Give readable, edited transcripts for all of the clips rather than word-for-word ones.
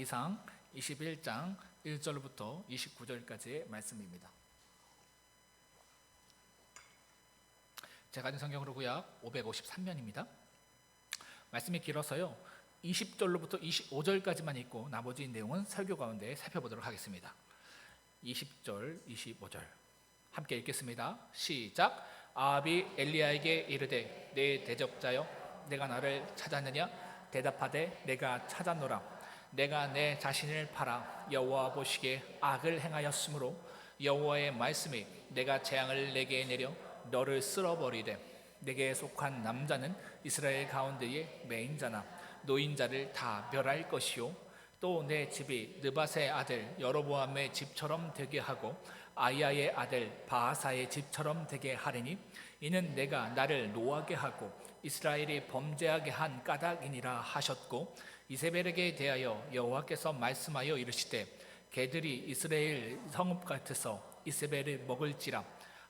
열왕기상 21장 1절부터 29절까지의 말씀입니다. 제가 가진 성경으로 구약 553면입니다. 말씀이 길어서요 20절로부터 25절까지만 읽고 나머지 내용은 설교 가운데 살펴보도록 하겠습니다. 20절, 25절 함께 읽겠습니다. 시작. 아합이 엘리야에게 이르되 내 대적자여 내가 나를 찾았느냐? 대답하되 내가 찾았노라. 내가 내 자신을 팔아 여호와 보시기에 악을 행하였으므로 여호와의 말씀이 내가 재앙을 내게 내려 너를 쓸어버리되 내게 속한 남자는 이스라엘 가운데의 매인자나 노인자를 다 멸할 것이요 또 내 집이 느밧의 아들 여로보암의 집처럼 되게 하고 아이야의 아들 바하사의 집처럼 되게 하리니 이는 내가 나를 노하게 하고 이스라엘이 범죄하게 한 까닭이니라 하셨고 이세벨에게 대하여 여호와께서 말씀하여 이르시되 개들이 이스라엘 성읍 같아서 이세벨을 먹을지라.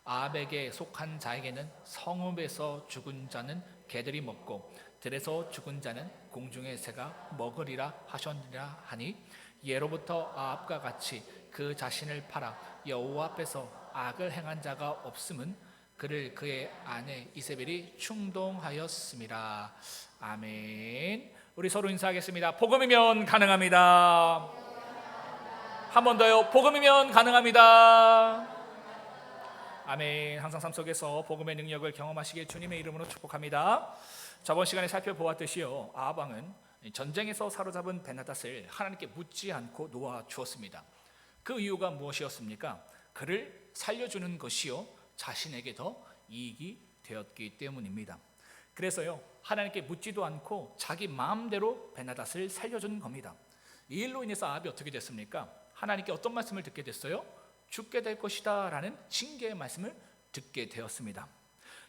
아합에게 속한 자에게는 성읍에서 죽은 자는 개들이 먹고 들에서 죽은 자는 공중의 새가 먹으리라 하셨느니라 하니 예로부터 아합과 같이 그 자신을 팔아 여호와 앞에서 악을 행한 자가 없음은 그를 그의 아내 이세벨이 충동하였음이라. 아멘. 우리 서로 인사하겠습니다. 복음이면 가능합니다. 한 번 더요. 복음이면 가능합니다. 아멘. 항상 삶 속에서 복음의 능력을 경험하시길 주님의 이름으로 축복합니다. 저번 시간에 살펴보았듯이요 아합 왕은 전쟁에서 사로잡은 베나닷을 하나님께 묻지 않고 놓아 주었습니다. 그 이유가 무엇이었습니까? 그를 살려주는 것이요 자신에게 더 이익이 되었기 때문입니다. 그래서요 하나님께 묻지도 않고 자기 마음대로 베나닷을 살려준 겁니다. 이 일로 인해서 아합이 어떻게 됐습니까? 하나님께 어떤 말씀을 듣게 됐어요? 죽게 될 것이다 라는 징계의 말씀을 듣게 되었습니다.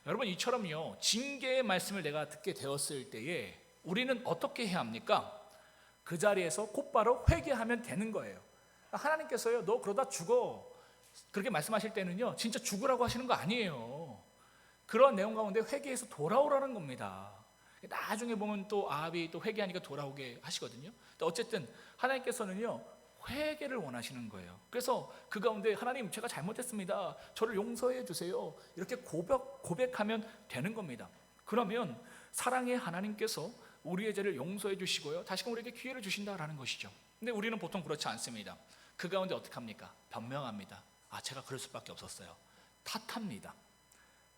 여러분 이처럼요 징계의 말씀을 내가 듣게 되었을 때에 우리는 어떻게 해야 합니까? 그 자리에서 곧바로 회개하면 되는 거예요. 하나님께서요 너 그러다 죽어 그렇게 말씀하실 때는요 진짜 죽으라고 하시는 거 아니에요. 그런 내용 가운데 회개해서 돌아오라는 겁니다. 나중에 보면 또 아합이 또 회개하니까 돌아오게 하시거든요. 어쨌든 하나님께서는요 회개를 원하시는 거예요. 그래서 그 가운데 하나님 제가 잘못했습니다. 저를 용서해 주세요. 이렇게 고백하면 되는 겁니다. 그러면 사랑의 하나님께서 우리의 죄를 용서해 주시고요 다시금 우리에게 기회를 주신다라는 것이죠. 근데 우리는 보통 그렇지 않습니다. 그 가운데 어떻게 합니까? 변명합니다. 제가 그럴 수밖에 없었어요. 탓합니다.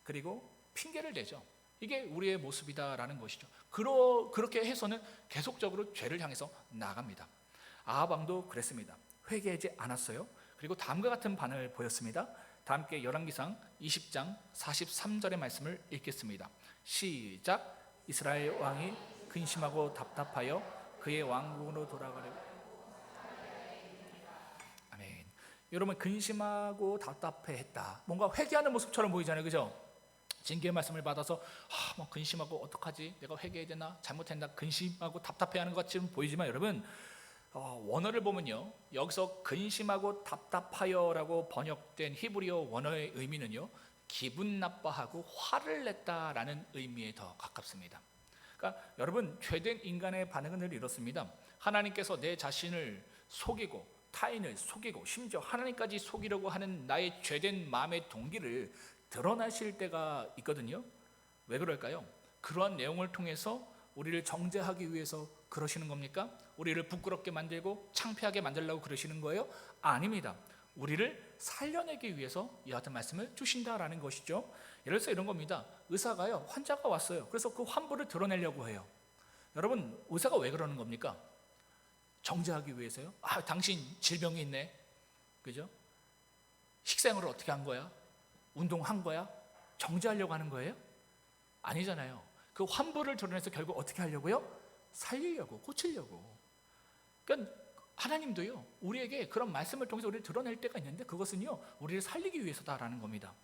그리고 핑계를 대죠. 이게 우리의 모습이다라는 것이죠. 그렇게 해서는 계속적으로 죄를 향해서 나갑니다. 아합 왕도 그랬습니다. 회개하지 않았어요. 그리고 다음과 같은 반응을 보였습니다. 다 함께 열왕기상 20장 43절의 말씀을 읽겠습니다. 시작. 이스라엘 왕이 근심하고 답답하여 그의 왕국으로 돌아가려고. 아멘. 여러분 근심하고 답답해했다. 뭔가 회개하는 모습처럼 보이잖아요, 그죠? 징계의 말씀을 받아서 근심하고 어떡하지? 내가 회개해야 되나? 잘못했나? 근심하고 답답해하는 것 같이 보이지만 여러분 원어를 보면요 여기서 근심하고 답답하여라고 번역된 히브리어 원어의 의미는요 기분 나빠하고 화를 냈다라는 의미에 더 가깝습니다. 그러니까 여러분 죄된 인간의 반응은 늘 이렇습니다. 하나님께서 내 자신을 속이고 타인을 속이고 심지어 하나님까지 속이려고 하는 나의 죄된 마음의 동기를 드러나실 때가 있거든요. 왜 그럴까요? 그러한 내용을 통해서 우리를 정죄하기 위해서 그러시는 겁니까? 우리를 부끄럽게 만들고 창피하게 만들려고 그러시는 거예요? 아닙니다. 우리를 살려내기 위해서 이 같은 말씀을 주신다라는 것이죠. 예를 들어서 이런 겁니다. 의사가요 환자가 왔어요. 그래서 그 환부를 드러내려고 해요. 여러분 의사가 왜 그러는 겁니까? 정죄하기 위해서요? 당신 질병이 있네, 그죠? 식생활을 어떻게 한 거야? 운동한 거야? 정죄하려고 하는 거예요? 아니잖아요. 그 환부를 드러내서 결국 어떻게 하려고요? 살리려고, 고치려고. 그러니까 하나님도요 우리에게 그런 말씀을 통해서 우리를 드러낼 때가 있는데 그것은요 우리를 살리기 위해서다라는 겁니다.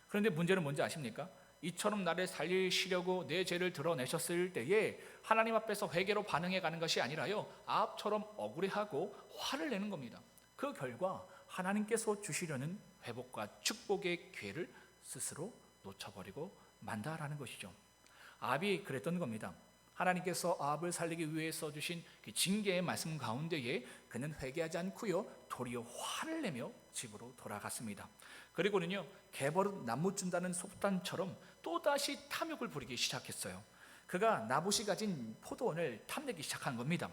그런데 문제는 뭔지 아십니까? 이처럼 나를 살리시려고 내 죄를 드러내셨을 때에 하나님 앞에서 회개로 반응해 가는 것이 아니라요 아합처럼 억울해하고 화를 내는 겁니다. 그 결과 하나님께서 주시려는 회복과 축복의 기회를 스스로 놓쳐버리고 만다라는 것이죠. 아합이 그랬던 겁니다. 하나님께서 아합을 살리기 위해서 주신 그 징계의 말씀 가운데에 그는 회개하지 않고요, 도리어 화를 내며 집으로 돌아갔습니다. 그리고는요, 개버릇 나무 준다는 속단처럼 또다시 탐욕을 부리기 시작했어요. 그가 나봇이 가진 포도원을 탐내기 시작한 겁니다.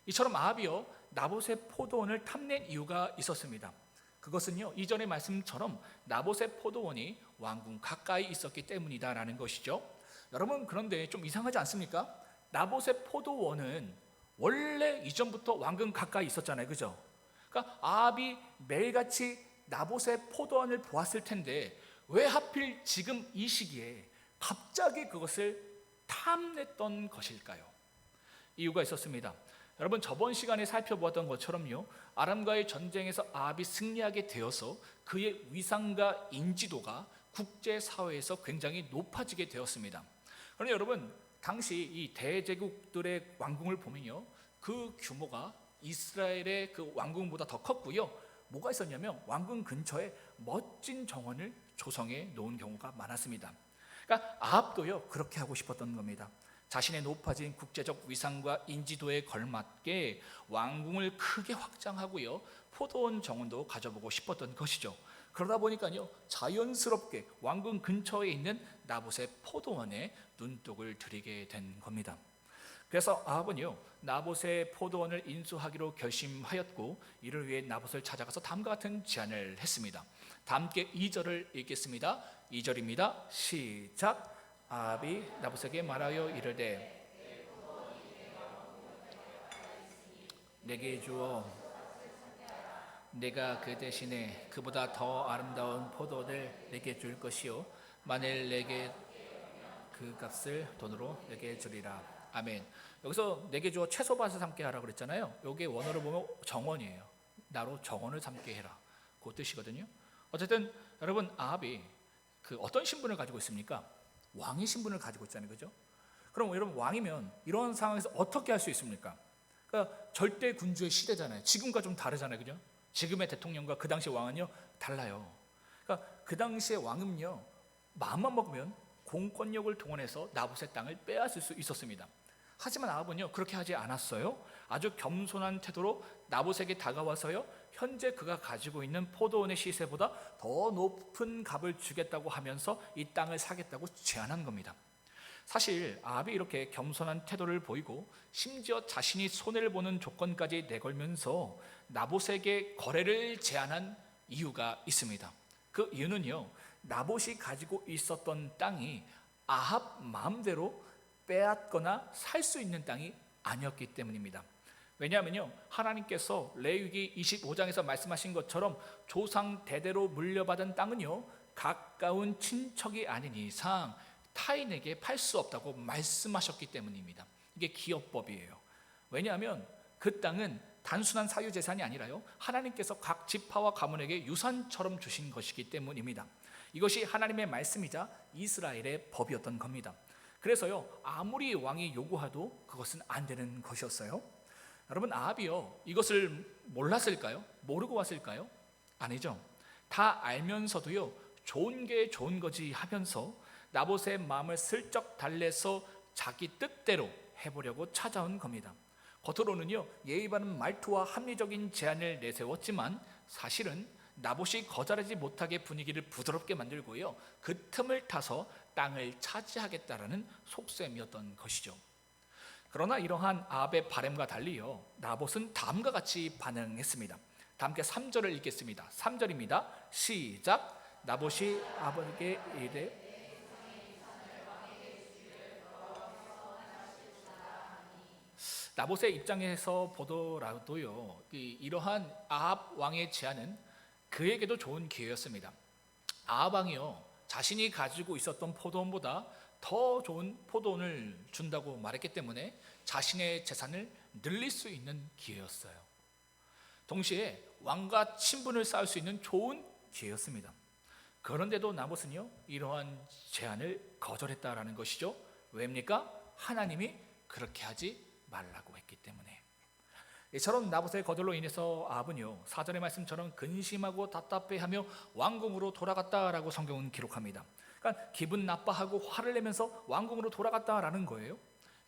이처럼 아합이요, 나봇의 포도원을 탐낸 이유가 있었습니다. 그것은요, 이전의 말씀처럼 나봇의 포도원이 왕궁 가까이 있었기 때문이다라는 것이죠. 여러분, 그런데 좀 이상하지 않습니까? 나봇의 포도원은 원래 이전부터 왕궁 가까이 있었잖아요, 그죠? 그러니까 아합이 매일같이 나봇의 포도원을 보았을 텐데 왜 하필 지금 이 시기에 갑자기 그것을 탐냈던 것일까요? 이유가 있었습니다. 여러분, 저번 시간에 살펴보았던 것처럼요, 아람과의 전쟁에서 아합이 승리하게 되어서 그의 위상과 인지도가 국제사회에서 굉장히 높아지게 되었습니다. 그런데 여러분, 당시 이 대제국들의 왕궁을 보면요, 그 규모가 이스라엘의 그 왕궁보다 더 컸고요, 뭐가 있었냐면 왕궁 근처에 멋진 정원을 조성해 놓은 경우가 많았습니다. 그러니까 아합도요, 그렇게 하고 싶었던 겁니다. 자신의 높아진 국제적 위상과 인지도에 걸맞게 왕궁을 크게 확장하고요, 포도원 정원도 가져보고 싶었던 것이죠. 그러다 보니까요, 자연스럽게 왕궁 근처에 있는 나봇의 포도원에 눈독을 들이게 된 겁니다. 그래서 아합은요, 나봇의 포도원을 인수하기로 결심하였고, 이를 위해 나봇을 찾아가서 다음과 같은 제안을 했습니다. 다 함께 2절을 읽겠습니다. 2절입니다. 시작. 아합이 나봇에게 말하여 이르되 내게 주어 내가 그 대신에 그보다 더 아름다운 포도를 내게 줄 것이요 만일 내게 그 값을 돈으로 내게 주리라. 아멘. 여기서 내게 주어 채소밭을 삼게 하라 그랬잖아요. 여기 원어를 보면 정원이에요. 나로 정원을 삼게 해라, 그 뜻이거든요. 어쨌든 여러분, 아합이 그 어떤 신분을 가지고 있습니까? 왕의 신분을 가지고 있잖아요, 그죠? 그럼 여러분, 왕이면 이런 상황에서 어떻게 할 수 있습니까? 그러니까 절대 군주의 시대잖아요. 지금과 좀 다르잖아요, 그죠? 지금의 대통령과 그 당시 왕은요, 달라요. 그러니까 그 당시의 왕은요, 마음만 먹으면 공권력을 동원해서 나봇의 땅을 빼앗을 수 있었습니다. 하지만 아합은요, 그렇게 하지 않았어요. 아주 겸손한 태도로 나봇에게 다가와서요, 현재 그가 가지고 있는 포도원의 시세보다 더 높은 값을 주겠다고 하면서 이 땅을 사겠다고 제안한 겁니다. 사실 아합이 이렇게 겸손한 태도를 보이고 심지어 자신이 손해를 보는 조건까지 내걸면서 나봇에게 거래를 제안한 이유가 있습니다. 그 이유는요, 나봇이 가지고 있었던 땅이 아합 마음대로 빼앗거나 살 수 있는 땅이 아니었기 때문입니다. 왜냐하면요, 하나님께서 레위기 25장에서 말씀하신 것처럼 조상 대대로 물려받은 땅은요, 가까운 친척이 아닌 이상 타인에게 팔 수 없다고 말씀하셨기 때문입니다. 이게 기업법이에요. 왜냐하면 그 땅은 단순한 사유재산이 아니라요, 하나님께서 각 지파와 가문에게 유산처럼 주신 것이기 때문입니다. 이것이 하나님의 말씀이자 이스라엘의 법이었던 겁니다. 그래서요, 아무리 왕이 요구해도 그것은 안 되는 것이었어요. 여러분, 아합이요, 이것을 몰랐을까요? 모르고 왔을까요? 아니죠. 다 알면서도요, 좋은 게 좋은 거지 하면서 나봇의 마음을 슬쩍 달래서 자기 뜻대로 해보려고 찾아온 겁니다. 겉으로는요, 예의 바른 말투와 합리적인 제안을 내세웠지만 사실은 나봇이 거절하지 못하게 분위기를 부드럽게 만들고요, 그 틈을 타서 땅을 차지하겠다라는 속셈이었던 것이죠. 그러나 이러한 아합의 바람과 달리요, 나봇은 다음과 같이 반응했습니다. 다 함께 3절을 읽겠습니다. 3절입니다. 시작. 나봇이 아합에게 이르되 나봇의 입장에서 보더라도요, 이러한 아합 왕의 제안은 그에게도 좋은 기회였습니다. 아합 왕이요, 자신이 가지고 있었던 포도원보다 더 좋은 포도원을 준다고 말했기 때문에 자신의 재산을 늘릴 수 있는 기회였어요. 동시에 왕과 친분을 쌓을 수 있는 좋은 기회였습니다. 그런데도 나봇은요, 이러한 제안을 거절했다라는 것이죠. 왜입니까? 하나님이 그렇게 하지 말라고 했기 때문에. 이처럼 나봇의 거절로 인해서 아합은요, 4절의 말씀처럼 근심하고 답답해하며 왕궁으로 돌아갔다라고 성경은 기록합니다. 그러니까 기분 나빠하고 화를 내면서 왕궁으로 돌아갔다라는 거예요.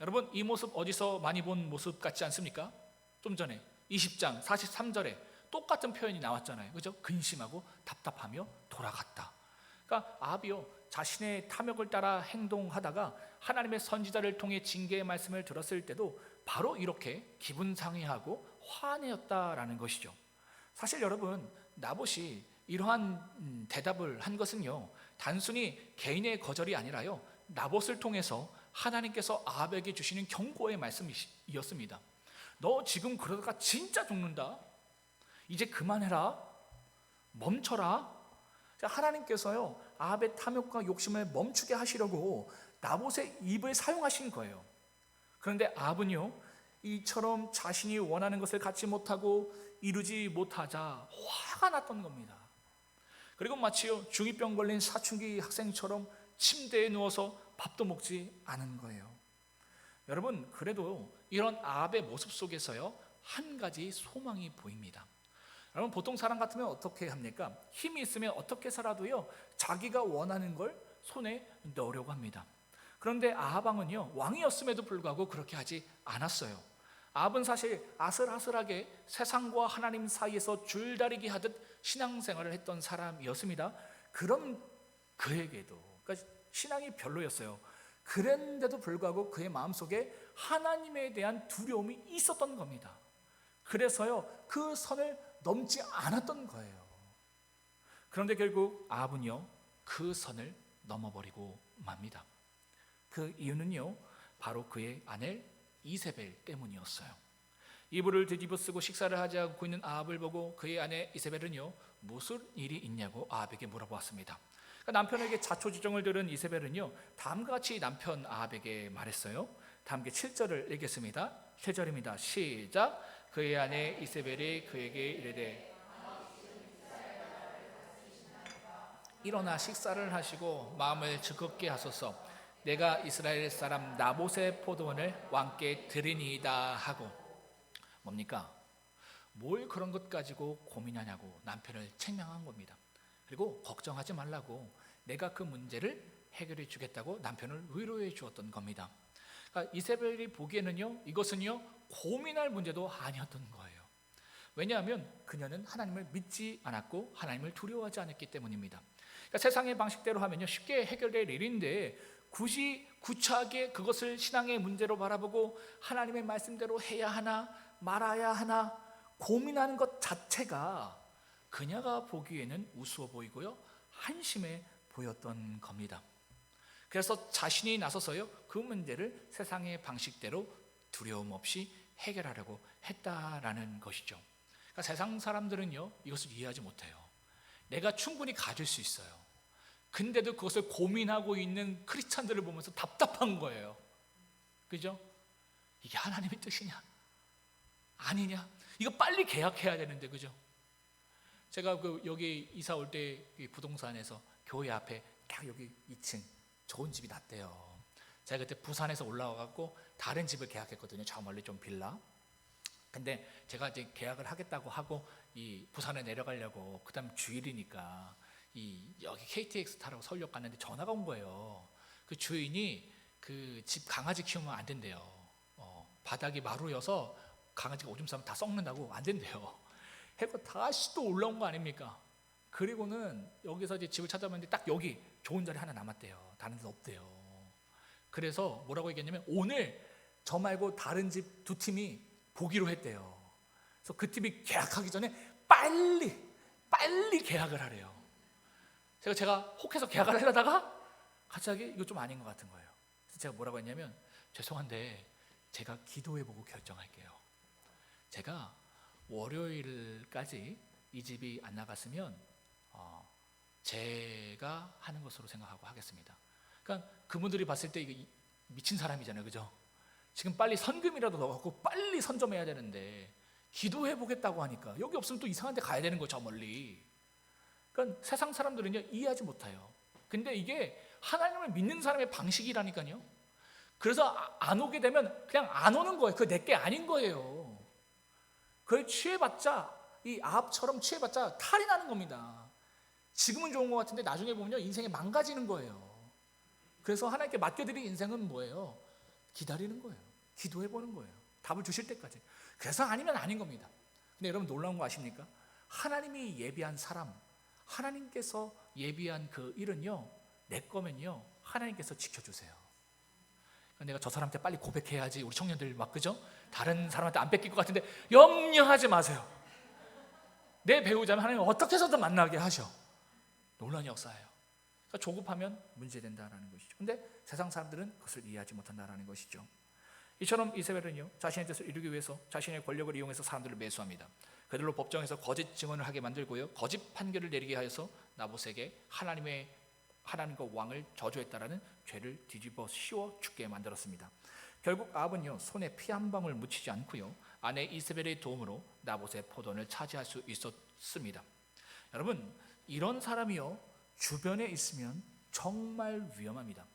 여러분, 이 모습 어디서 많이 본 모습 같지 않습니까? 좀 전에 20장 43절에 똑같은 표현이 나왔잖아요. 그죠? 근심하고 답답하며 돌아갔다. 그러니까 아합이요, 자신의 탐욕을 따라 행동하다가 하나님의 선지자를 통해 징계의 말씀을 들었을 때도 바로 이렇게 기분 상해하고 화내었다라는 것이죠. 사실 여러분, 나봇이 이러한 대답을 한 것은요, 단순히 개인의 거절이 아니라요, 나봇을 통해서 하나님께서 아합에게 주시는 경고의 말씀이었습니다. 너 지금 그러다가 진짜 죽는다. 이제 그만해라. 멈춰라. 하나님께서요, 아합의 탐욕과 욕심을 멈추게 하시려고 나봇의 입을 사용하신 거예요. 그런데 아합은요, 이처럼 자신이 원하는 것을 갖지 못하고 이루지 못하자 화가 났던 겁니다. 그리고 마치요, 중2병 걸린 사춘기 학생처럼 침대에 누워서 밥도 먹지 않은 거예요. 여러분, 그래도 이런 아합의 모습 속에서요, 한 가지 소망이 보입니다. 여러분, 보통 사람 같으면 어떻게 합니까? 힘이 있으면 어떻게 살아도요, 자기가 원하는 걸 손에 넣으려고 합니다. 그런데 아합 왕은요, 왕이었음에도 불구하고 그렇게 하지 않았어요. 아합은 사실 아슬아슬하게 세상과 하나님 사이에서 줄다리기 하듯 신앙생활을 했던 사람이었습니다. 그런 그에게도, 그러니까 신앙이 별로였어요. 그랬는데도 불구하고 그의 마음속에 하나님에 대한 두려움이 있었던 겁니다. 그래서요, 그 선을 넘지 않았던 거예요. 그런데 결국 아합은요, 그 선을 넘어버리고 맙니다. 그 이유는요, 바로 그의 아내 이세벨 때문이었어요. 이불을 뒤집어 쓰고 식사를 하지 않고 있는 아합을 보고 그의 아내 이세벨은요, 무슨 일이 있냐고 아합에게 물어보았습니다. 그러니까 남편에게 자초지종을 들은 이세벨은요, 다음과 같이 남편 아합에게 말했어요. 다 함께 7절을 읽겠습니다. 7절입니다. 시작. 그의 아내 이세벨이 그에게 이르되 일어나 식사를 하시고 마음을 즐겁게 하소서. 내가 이스라엘 사람 나봇의 포도원을 왕께 드리니이다 하고. 뭡니까? 뭘 그런 것 가지고 고민하냐고 남편을 책망한 겁니다. 그리고 걱정하지 말라고, 내가 그 문제를 해결해 주겠다고 남편을 위로해 주었던 겁니다. 그러니까 이세벨이 보기에는요, 이것은요, 고민할 문제도 아니었던 거예요. 왜냐하면 그녀는 하나님을 믿지 않았고 하나님을 두려워하지 않았기 때문입니다. 그러니까 세상의 방식대로 하면요, 쉽게 해결될 일인데 굳이 구차하게 그것을 신앙의 문제로 바라보고 하나님의 말씀대로 해야 하나 말아야 하나 고민하는 것 자체가 그녀가 보기에는 우스워 보이고요, 한심해 보였던 겁니다. 그래서 자신이 나서서요, 그 문제를 세상의 방식대로 두려움 없이 해결하려고 했다라는 것이죠. 그러니까 세상 사람들은요, 이것을 이해하지 못해요. 내가 충분히 가질 수 있어요. 근데도 그것을 고민하고 있는 크리스찬들을 보면서 답답한 거예요. 그죠? 이게 하나님의 뜻이냐? 아니냐? 이거 빨리 계약해야 되는데, 그죠? 제가 여기 이사 올 때 부동산에서 교회 앞에 딱 여기 2층 좋은 집이 났대요. 제가 그때 부산에서 올라와갖고 다른 집을 계약했거든요. 저 멀리 좀 빌라. 근데 제가 이제 계약을 하겠다고 하고 이 부산에 내려가려고, 그다음 주일이니까 여기 KTX 타라고 서울역 갔는데 전화가 온 거예요. 그 주인이 그 집 강아지 키우면 안 된대요. 바닥이 마루여서 강아지가 오줌 싸면 다 썩는다고 안 된대요. 해서 다시 또 올라온 거 아닙니까? 그리고는 여기서 이제 집을 찾아봤는데 딱 여기 좋은 자리 하나 남았대요. 다른 데는 없대요. 그래서 뭐라고 얘기했냐면 오늘 저 말고 다른 집 두 팀이 보기로 했대요. 그래서 그 팀이 계약하기 전에 빨리 계약을 하래요. 제가 혹해서 계약을 하려다가 갑자기 이거 좀 아닌 것 같은 거예요. 그래서 제가 뭐라고 했냐면, 죄송한데 제가 기도해보고 결정할게요. 제가 월요일까지 이 집이 안 나갔으면 제가 하는 것으로 생각하고 하겠습니다. 그러니까 그분들이 봤을 때 이게 미친 사람이잖아요, 그죠? 지금 빨리 선금이라도 넣어갖고 빨리 선점해야 되는데 기도해보겠다고 하니까 여기 없으면 또 이상한 데 가야 되는 거죠, 저 멀리. 그러니까 세상 사람들은요, 이해하지 못해요. 근데 이게 하나님을 믿는 사람의 방식이라니까요. 그래서 안 오게 되면 그냥 안 오는 거예요. 그게 내게 아닌 거예요. 그걸 취해봤자, 이 아합처럼 취해봤자 탈이 나는 겁니다. 지금은 좋은 것 같은데 나중에 보면요, 인생이 망가지는 거예요. 그래서 하나님께 맡겨드린 인생은 뭐예요? 기다리는 거예요. 기도해 보는 거예요. 답을 주실 때까지. 그래서 아니면 아닌 겁니다. 근데 여러분 놀라운 거 아십니까? 하나님이 예비한 사람, 하나님께서 예비한 그 일은요, 내 거면요 하나님께서 지켜주세요. 내가 저 사람한테 빨리 고백해야지. 우리 청년들 막 그죠? 다른 사람한테 안 뺏길 것 같은데 염려하지 마세요. 내 배우자면 하나님 어떻게 해서든 만나게 하셔. 놀라운 역사예요. 그러니까 조급하면 문제된다라는 것이죠. 근데 세상 사람들은 그것을 이해하지 못한다라는 것이죠. 이처럼 이세벨은요, 자신의 뜻을 이루기 위해서 자신의 권력을 이용해서 사람들을 매수합니다. 그들로 법정에서 거짓 증언을 하게 만들고요, 거짓 판결을 내리게 하여서 나봇에게 하나님과 왕을 저주했다라는 죄를 뒤집어 씌워 죽게 만들었습니다. 결국 아합은요, 손에 피 한 방울 묻히지 않고요, 아내 이세벨의 도움으로 나봇의 포도원을 차지할 수 있었습니다. 여러분, 이런 사람이요 주변에 있으면 정말 위험합니다.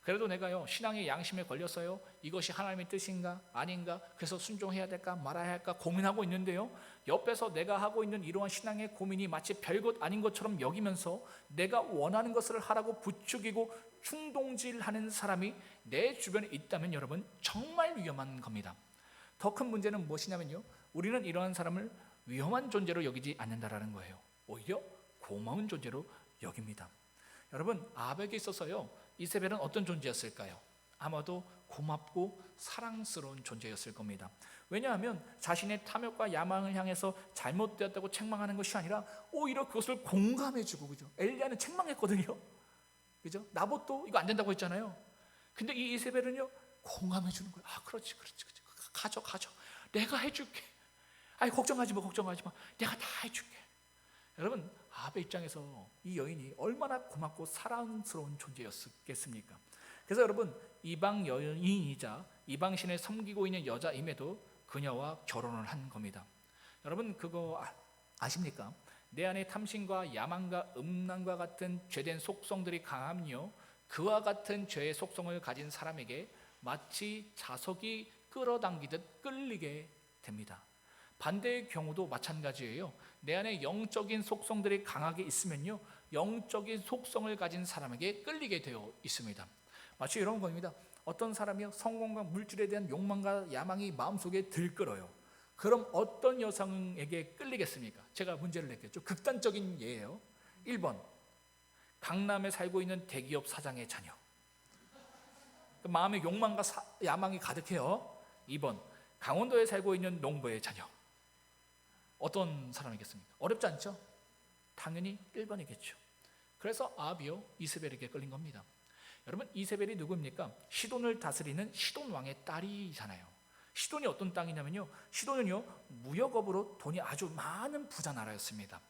그래도 내가요 신앙의 양심에 걸려서요 이것이 하나님의 뜻인가 아닌가, 그래서 순종해야 될까 말아야 할까 고민하고 있는데요, 옆에서 내가 하고 있는 이러한 신앙의 고민이 마치 별것 아닌 것처럼 여기면서 내가 원하는 것을 하라고 부추기고 충동질하는 사람이 내 주변에 있다면 여러분 정말 위험한 겁니다. 더 큰 문제는 무엇이냐면요, 우리는 이러한 사람을 위험한 존재로 여기지 않는다라는 거예요. 오히려 고마운 존재로 여깁니다. 여러분, 아합에게 있어서요 이세벨은 어떤 존재였을까요? 아마도 고맙고 사랑스러운 존재였을 겁니다. 왜냐하면 자신의 탐욕과 야망을 향해서 잘못되었다고 책망하는 것이 아니라 오히려 그것을 공감해주고, 그죠? 엘리야는 책망했거든요. 그죠? 나봇도 이거 안 된다고 했잖아요. 근데 이 이세벨은요 공감해주는 거예요. 아, 그렇지. 가져. 내가 해줄게. 아니, 걱정하지 마. 내가 다 해줄게. 여러분, 아합의 입장에서 이 여인이 얼마나 고맙고 사랑스러운 존재였겠습니까? 그래서 여러분, 이방 여인이자 이방신을 섬기고 있는 여자임에도 그녀와 결혼을 한 겁니다. 여러분, 그거 아십니까? 내 안에 탐심과 야망과 음란과 같은 죄된 속성들이 강하면요, 그와 같은 죄의 속성을 가진 사람에게 마치 자석이 끌어당기듯 끌리게 됩니다. 반대의 경우도 마찬가지예요. 내 안에 영적인 속성들이 강하게 있으면요, 영적인 속성을 가진 사람에게 끌리게 되어 있습니다. 마치 이런 겁니다. 어떤 사람이 성공과 물질에 대한 욕망과 야망이 마음속에 들끓어요. 그럼 어떤 여성에게 끌리겠습니까? 제가 문제를 냈겠죠. 극단적인 예예요. 1번, 강남에 살고 있는 대기업 사장의 자녀. 마음에 욕망과 야망이 가득해요. 2번, 강원도에 살고 있는 농부의 자녀. 어떤 사람이겠습니까? 어렵지 않죠? 당연히 1번이겠죠. 그래서 아합이요 이세벨에게 끌린 겁니다. 여러분, 이세벨이 누구입니까? 시돈을 다스리는 시돈 왕의 딸이잖아요. 시돈이 어떤 땅이냐면요, 시돈은요 무역업으로 돈이 아주 많은 부자 나라였습니다.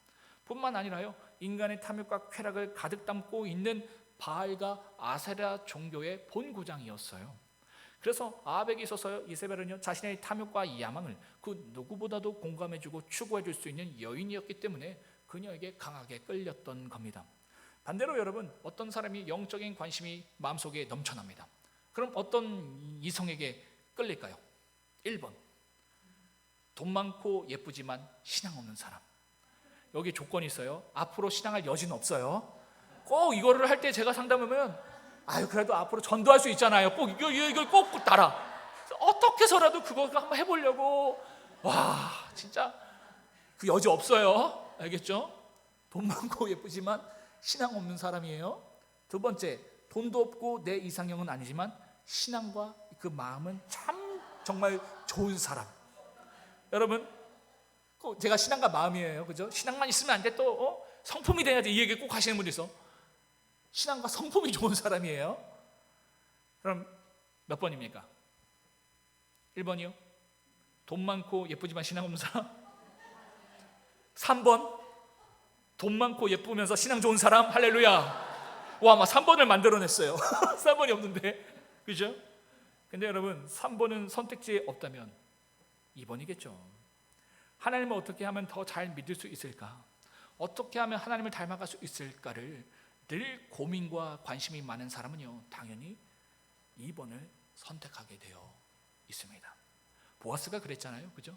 뿐만 아니라요, 인간의 탐욕과 쾌락을 가득 담고 있는 바알과 아세라 종교의 본고장이었어요. 그래서 아합에게 있어서 이세벨은요 자신의 탐욕과 야망을 그 누구보다도 공감해주고 추구해줄 수 있는 여인이었기 때문에 그녀에게 강하게 끌렸던 겁니다. 반대로 여러분, 어떤 사람이 영적인 관심이 마음속에 넘쳐납니다. 그럼 어떤 이성에게 끌릴까요? 1번, 돈 많고 예쁘지만 신앙 없는 사람. 여기 조건이 있어요. 앞으로 신앙할 여지는 없어요. 꼭 이거를 할 때 제가 상담하면 그래도 앞으로 전도할 수 있잖아요. 꼭 이걸 꼭 따라. 어떻게 해서라도 그거 한번 해보려고. 와, 진짜 그 여지 없어요. 알겠죠? 돈 많고 예쁘지만 신앙 없는 사람이에요. 두 번째, 돈도 없고 내 이상형은 아니지만 신앙과 그 마음은 참 정말 좋은 사람. 여러분, 제가 신앙과 마음이에요. 그죠? 신앙만 있으면 안 돼. 또 성품이 돼야지. 이 얘기 꼭 하시는 분이 있어. 신앙과 성품이 좋은 사람이에요. 그럼 몇 번입니까? 1번이요? 돈 많고 예쁘지만 신앙 없는 사람? 3번, 돈 많고 예쁘면서 신앙 좋은 사람? 할렐루야. 와, 막 3번을 만들어냈어요. 3번이 없는데, 그죠? 근데 여러분, 3번은 선택지에 없다면 2번이겠죠. 하나님을 어떻게 하면 더 잘 믿을 수 있을까? 어떻게 하면 하나님을 닮아갈 수 있을까를 늘 고민과 관심이 많은 사람은요 당연히 2번을 선택하게 되어 있습니다. 보아스가 그랬잖아요, 그죠?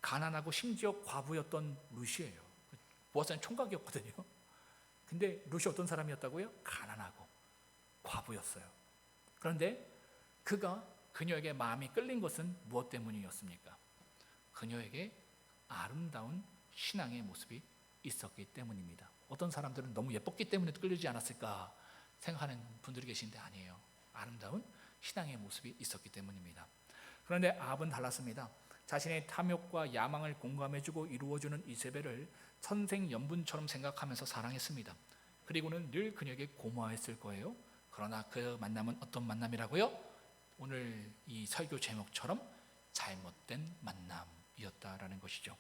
가난하고 심지어 과부였던 룻이에요. 보아스는 총각이었거든요. 근데 룻이 어떤 사람이었다고요? 가난하고 과부였어요. 그런데 그가 그녀에게 마음이 끌린 것은 무엇 때문이었습니까? 그녀에게 아름다운 신앙의 모습이 있었기 때문입니다. 어떤 사람들은 너무 예뻤기 때문에 끌리지 않았을까 생각하는 분들이 계신데 아니에요. 아름다운 신앙의 모습이 있었기 때문입니다. 그런데 아합은 달랐습니다. 자신의 탐욕과 야망을 공감해주고 이루어주는 이세벨을 천생연분처럼 생각하면서 사랑했습니다. 그리고는 늘 그녀에게 고마워했을 거예요. 그러나 그 만남은 어떤 만남이라고요? 오늘 이 설교 제목처럼 잘못된 만남이었다라는 것이죠.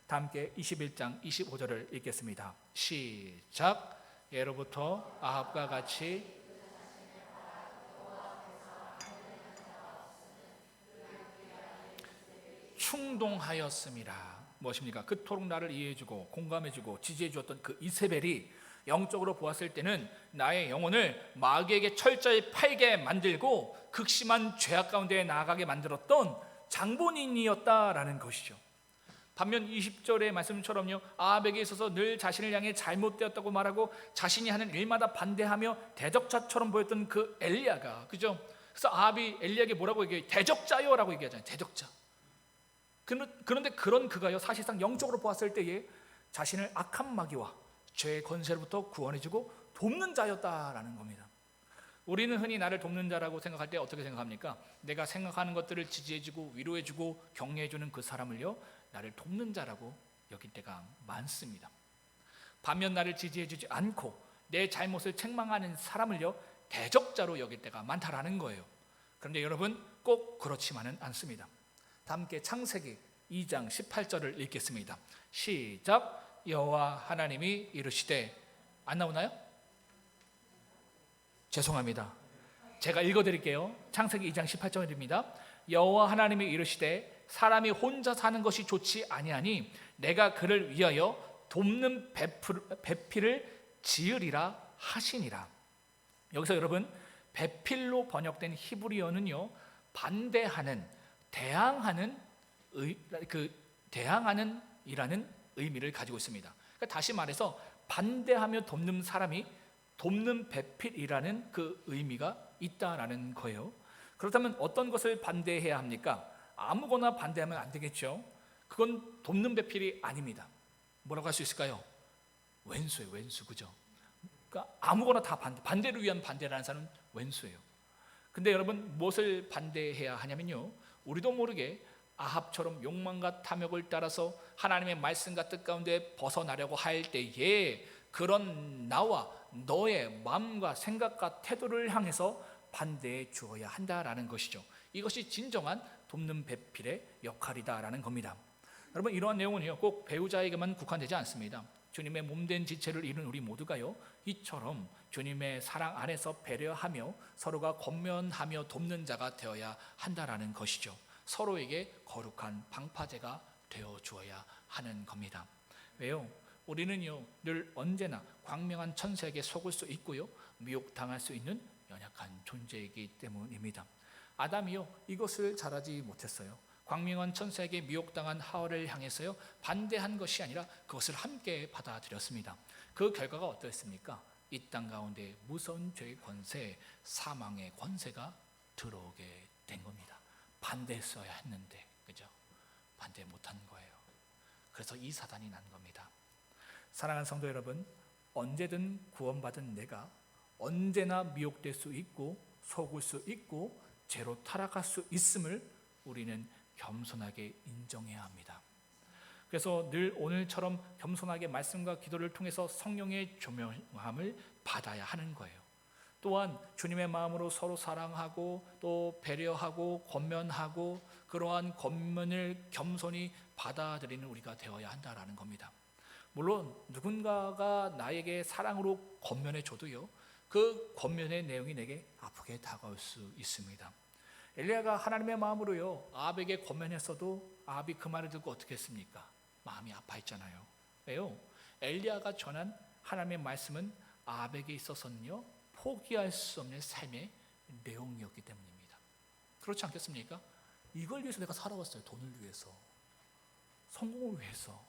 다 함께 21장 25절을 읽겠습니다. 시작. 예로부터 아합과 같이 충동하였음이라. 무엇입니까? 그토록 나를 이해해주고 공감해주고 지지해주었던 그 이세벨이 영적으로 보았을 때는 나의 영혼을 마귀에게 철저히 팔게 만들고 극심한 죄악 가운데 나아가게 만들었던 장본인이었다라는 것이죠. 반면 20절의 말씀처럼요, 아합에게 있어서 늘 자신을 향해 잘못되었다고 말하고 자신이 하는 일마다 반대하며 대적자처럼 보였던 그 엘리야가, 그죠? 그래서 아합이 엘리야에게 뭐라고 얘기해요? 대적자요라고 얘기하잖아요. 대적자. 그런데 그런 그가요, 사실상 영적으로 보았을 때에 자신을 악한 마귀와 죄의 권세로부터 구원해주고 돕는 자였다라는 겁니다. 우리는 흔히 나를 돕는 자라고 생각할 때 어떻게 생각합니까? 내가 생각하는 것들을 지지해주고 위로해주고 격려해주는 그 사람을요, 나를 돕는 자라고 여길 때가 많습니다. 반면 나를 지지해주지 않고 내 잘못을 책망하는 사람을요, 대적자로 여길 때가 많다라는 거예요. 그런데 여러분, 꼭 그렇지만은 않습니다. 다 함께 창세기 2장 18절을 읽겠습니다. 시작. 여호와 하나님이 이르시되, 안 나오나요? 죄송합니다. 제가 읽어드릴게요. 창세기 2장 18절입니다. 여호와 하나님이 이르시되, 사람이 혼자 사는 것이 좋지 아니하니 내가 그를 위하여 돕는 배필을 지으리라 하시니라. 여기서 여러분, 배필로 번역된 히브리어는요, 반대하는, 대항하는, 대항하는 이라는 의미를 가지고 있습니다. 그러니까 다시 말해서 반대하며 돕는 사람이 돕는 배필이라는 그 의미가 있다라는 거예요. 그렇다면 어떤 것을 반대해야 합니까? 아무거나 반대하면 안 되겠죠. 그건 돕는 배필이 아닙니다. 뭐라고 할 수 있을까요? 왼수예요, 왼수. 그죠? 그러니까 아무거나 다 반대를 위한 반대라는 사람은 왼수예요. 근데 여러분, 무엇을 반대해야 하냐면요, 우리도 모르게 아합처럼 욕망과 탐욕을 따라서 하나님의 말씀과 뜻 가운데 벗어나려고 할 때에 그런 나와 너의 마음과 생각과 태도를 향해서 반대해 주어야 한다라는 것이죠. 이것이 진정한 돕는 배필의 역할이다라는 겁니다. 여러분, 이러한 내용은요, 꼭 배우자에게만 국한되지 않습니다. 주님의 몸된 지체를 이룬 우리 모두가요, 이처럼 주님의 사랑 안에서 배려하며 서로가 권면하며 돕는 자가 되어야 한다라는 것이죠. 서로에게 거룩한 방파제가 되어 주어야 하는 겁니다. 왜요? 우리는요, 늘 언제나 광명한 천사에게 속을 수 있고요, 미혹당할 수 있는 연약한 존재이기 때문입니다. 아담이요, 이것을 잘하지 못했어요. 광명한 천사에게 미혹당한 하와를 향해서요, 반대한 것이 아니라 그것을 함께 받아들였습니다. 그 결과가 어떠했습니까? 이 땅 가운데 무서운 죄의 권세, 사망의 권세가 들어오게 된 겁니다. 반대했어야 했는데, 그죠? 반대 못한 거예요. 그래서 이 사단이 난 겁니다. 사랑하는 성도 여러분, 언제든 구원받은 내가 언제나 미혹될 수 있고 속을 수 있고 죄로 타락할 수 있음을 우리는 겸손하게 인정해야 합니다. 그래서 늘 오늘처럼 겸손하게 말씀과 기도를 통해서 성령의 조명함을 받아야 하는 거예요. 또한 주님의 마음으로 서로 사랑하고 또 배려하고 권면하고 그러한 권면을 겸손히 받아들이는 우리가 되어야 한다라는 겁니다. 물론 누군가가 나에게 사랑으로 권면해 줘도요, 그 권면의 내용이 내게 아프게 다가올 수 있습니다. 엘리야가 하나님의 마음으로요, 아합에게 권면했어도 아합이 그 말을 듣고 어떻게 했습니까? 마음이 아파했잖아요. 왜요? 엘리야가 전한 하나님의 말씀은 아합에게 있어서는요, 포기할 수 없는 삶의 내용이었기 때문입니다. 그렇지 않겠습니까? 이걸 위해서 내가 살아왔어요. 돈을 위해서, 성공을 위해서.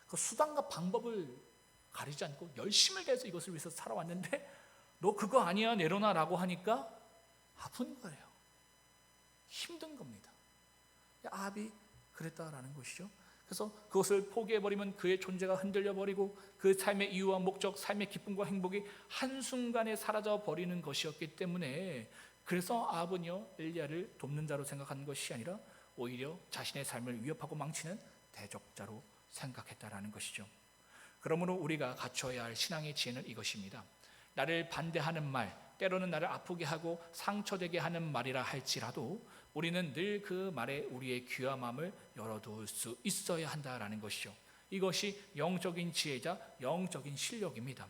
그 수단과 방법을 가리지 않고 열심을 다해서 이것을 위해서 살아왔는데 너 그거 아니야, 내려놔라고 하니까 아픈 거예요. 힘든 겁니다. 아합이 그랬다라는 것이죠. 그래서 그것을 포기해버리면 그의 존재가 흔들려버리고 그 삶의 이유와 목적, 삶의 기쁨과 행복이 한순간에 사라져버리는 것이었기 때문에, 그래서 아합은요 엘리야를 돕는 자로 생각한 것이 아니라 오히려 자신의 삶을 위협하고 망치는 대적자로 생각했다라는 것이죠. 그러므로 우리가 갖춰야 할 신앙의 지혜는 이것입니다. 나를 반대하는 말, 때로는 나를 아프게 하고 상처되게 하는 말이라 할지라도 우리는 늘 그 말에 우리의 귀와 마음을 열어둘 수 있어야 한다라는 것이죠. 이것이 영적인 지혜자, 영적인 실력입니다.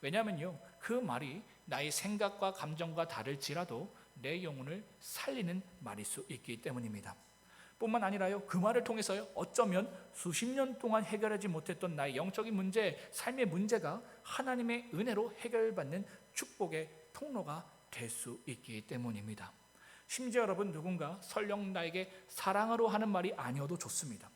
왜냐하면요, 그 말이 나의 생각과 감정과 다를지라도 내 영혼을 살리는 말일 수 있기 때문입니다. 뿐만 아니라요, 그 말을 통해서요, 어쩌면 수십 년 동안 해결하지 못했던 나의 영적인 문제, 삶의 문제가 하나님의 은혜로 해결받는 축복의 통로가 될 수 있기 때문입니다. 심지어 여러분, 누군가 설령 나에게 사랑으로 하는 말이 아니어도 좋습니다.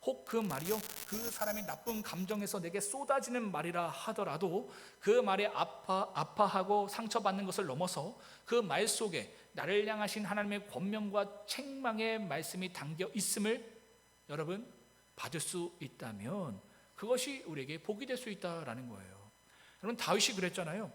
혹 그 말이요, 그 사람의 나쁜 감정에서 내게 쏟아지는 말이라 하더라도 그 말에 아파하고 상처받는 것을 넘어서 그 말 속에 나를 향하신 하나님의 권면과 책망의 말씀이 담겨 있음을 여러분 받을 수 있다면 그것이 우리에게 복이 될 수 있다라는 거예요. 여러분, 다윗이 그랬잖아요.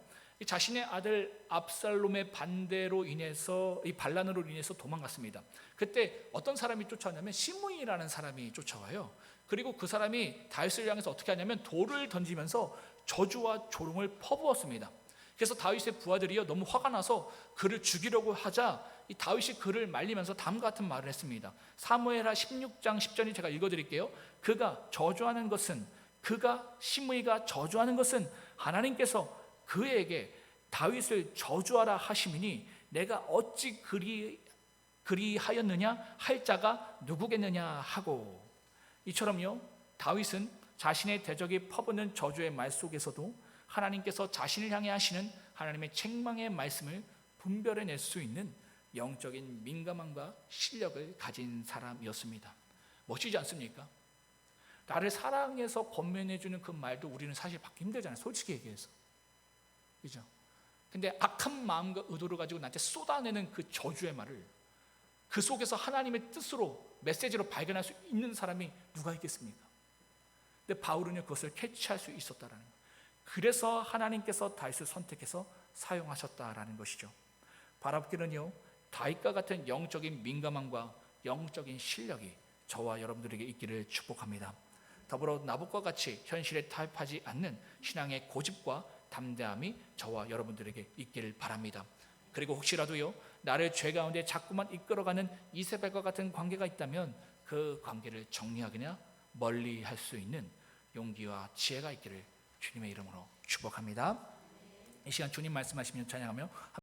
자신의 아들 압살롬의 반대로 인해서, 이 반란으로 인해서 도망갔습니다. 그때 어떤 사람이 쫓아오냐면 시므이라는 사람이 쫓아와요. 그리고 그 사람이 다윗을 향해서 어떻게 하냐면 돌을 던지면서 저주와 조롱을 퍼부었습니다. 그래서 다윗의 부하들이요 너무 화가 나서 그를 죽이려고 하자 이 다윗이 그를 말리면서 다음과 같은 말을 했습니다. 사무엘하 16장 10절이 제가 읽어드릴게요. 시므이가 저주하는 것은 하나님께서 그에게 다윗을 저주하라 하시미니 내가 어찌 그리하였느냐 할 자가 누구겠느냐 하고. 이처럼요, 다윗은 자신의 대적이 퍼붓는 저주의 말 속에서도 하나님께서 자신을 향해 하시는 하나님의 책망의 말씀을 분별해낼 수 있는 영적인 민감함과 실력을 가진 사람이었습니다. 멋지지 않습니까? 나를 사랑해서 권면해주는 그 말도 우리는 사실 받기 힘들잖아요, 솔직히 얘기해서. 그죠? 근데 악한 마음과 의도를 가지고 나한테 쏟아내는 그 저주의 말을 그 속에서 하나님의 뜻으로 메시지로 발견할 수 있는 사람이 누가 있겠습니까? 근데 바울은요 그것을 캐치할 수 있었다라는 거예요. 그래서 하나님께서 다윗을 선택해서 사용하셨다라는 것이죠. 바랍기는요, 다윗과 같은 영적인 민감함과 영적인 실력이 저와 여러분들에게 있기를 축복합니다. 더불어 나봇과 같이 현실에 타협하지 않는 신앙의 고집과 담대함이 저와 여러분들에게 있기를 바랍니다. 그리고 혹시라도요, 나를 죄 가운데 자꾸만 이끌어가는 이세벨과 같은 관계가 있다면 그 관계를 정리하거나 멀리할 수 있는 용기와 지혜가 있기를 주님의 이름으로 축복합니다. 이 시간 주님 말씀하시면 찬양하며